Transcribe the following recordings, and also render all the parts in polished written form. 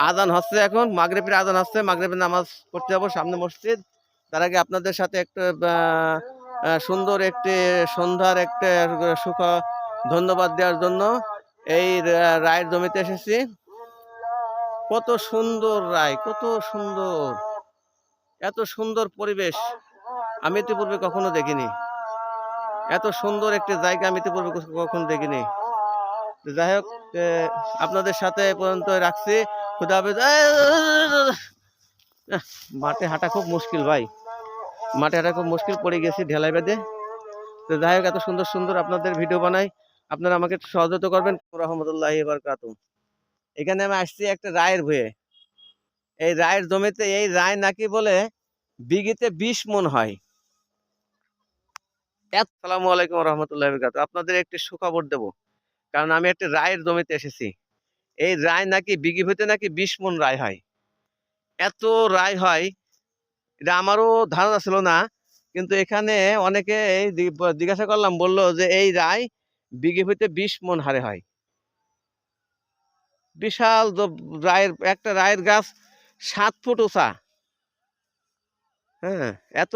আজান হচ্ছে, এখন মাগরিবের আজান হচ্ছে, মাগরিবের নামাজ পড়তে যাবো সামনে মসজিদ। তার আগে আপনাদের সাথে একটা সুন্দর একটি সন্ধ্যার একটা সুখ ধন্যবাদ দেওয়ার জন্য এই রায়ের জমিতে এসেছি। কত সুন্দর রায়, কত সুন্দর, এত সুন্দর পরিবেশ আমি ইতিপূর্বে কখনো দেখিনি। এত সুন্দর একটি জায়গা আমি ইতিপূর্বে কখনো দেখিনি। যাই হোক, আপনাদের সাথে এ পর্যন্ত রাখছি। খুদা হাফেজ। মাঠে হাঁটা খুব মুশকিল ভাই, মাঠে হাঁটা খুব মুশকিল, পড়ে গেছি ঢেলাই বেঁধে। তো যাই হোক, এত সুন্দর সুন্দর আপনাদের ভিডিও বানাই, আপনারা আমাকে একটু সহযোগিতা করবেন। রহমতুল্লাহি ওয়া বারাকাতুহু। এখানে আমি আসছি একটা রায়ের ভয়ে। এই রায়ের জমিতে এই রায় নাকি বলে বিঘিতে 20 মণ হয়। আসসালামু আলাইকুম রহমতুল্লাহি ওয়া বারাকাতুহু। আপনাদের একটি সুখবর দেব, কারণ আমি একটা রায়ের জমিতে এসেছি। এই রায় নাকি বিঘি হইতে নাকি 20 মণ রায় হয়। এত রায় হয়, এটা আমারও ধারণা ছিল না। কিন্তু এখানে অনেকে জিজ্ঞাসা করলাম, বললো যে এই রায় বিঘি হইতে 20 মণ হারে হয়। বিশাল রায়ের, একটা রায়ের গাছ 7 ফুট উঁচা। হ্যাঁ, এত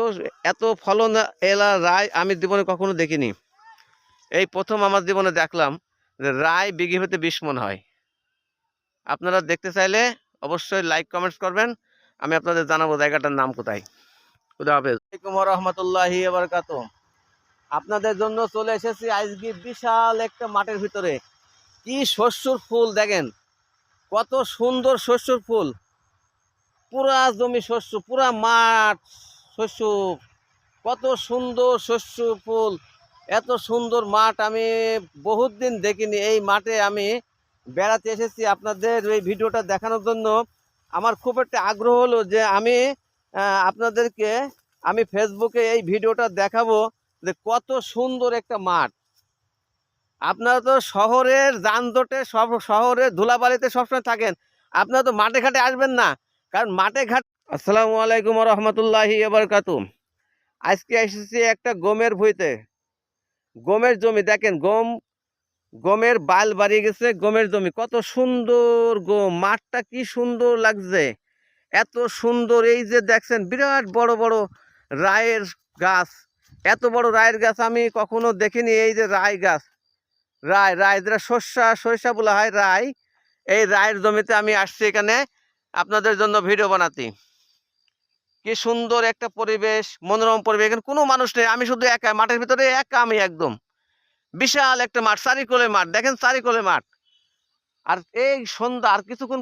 এত ফলন এলা রায় আমি জীবনে কখনো দেখিনি। এই প্রথম আমার জীবনে দেখলাম যে রায় বিঘি হইতে 20 মণ হয়। আপনারা দেখতে চাইলে অবশ্যই লাইক কমেন্টস করবেন, আমি আপনাদের জানাবো জায়গাটার নাম কোথায়। খুদা হাফেজ। আসসালামু আলাইকুম রহমতুল্লাহি ওয়া বারাকাতুহু। আপনাদের জন্য চলে এসেছি আজকে বিশাল একটা মাঠের ভিতরে। কি শস্যর ফুল দেখেন, কত সুন্দর শস্যর ফুল। পুরা জমি শস্য, পুরা মাঠ শস্য, কত সুন্দর শস্য ফুল, এত সুন্দর মাঠ আমি বহুত দিন দেখিনি। এই মাঠে আমি বেড়াতে এসেছি আপনাদের এই ভিডিওটা দেখানোর জন্য। আমার খুব একটা আগ্রহ হলো যে আমি আপনাদেরকে আমি ফেসবুকে এই ভিডিওটা দেখাবো যে কত সুন্দর একটা মাঠ। আপনারা তো শহরের যানজটে, সব শহরের ধুলাবালিতে সবসময় থাকেন, আপনারা তো মাঠে ঘাটে আসবেন না, কারণ মাঠে ঘাট। আসসালামু আলাইকুম রহমতুল্লাহি ওয়া বারাকাতুহু। আজকে এসেছি একটা গমের ভুঁইতে। গমের জমি দেখেন, গমের বাল বাড়িয়ে গেছে, গমের জমি, কত সুন্দর গম, মাঠটা কি সুন্দর লাগছে, এত সুন্দর। এই যে দেখছেন বিরাট বড় বড় রায়ের গাছ, এত বড় রায়ের গাছ আমি কখনো দেখিনি। এই যে রায় গাছ, রায় রায় যেটা সরিষা বলা হয়, রায়। এই রায়ের জমিতে আমি আসছি এখানে আপনাদের জন্য ভিডিও বানাতে। কি সুন্দর একটা পরিবেশ, মনোরম পরিবেশ। এখানে কোনো মানুষ নেই, আমি শুধু একা মাঠের ভিতরে, একা আমি একদম। বিশাল একটা মাঠ, চারিকোলে মাঠ দেখেন, চারিকোলে মাঠ। আর এই সন্ধ্যা আর কিছুক্ষণ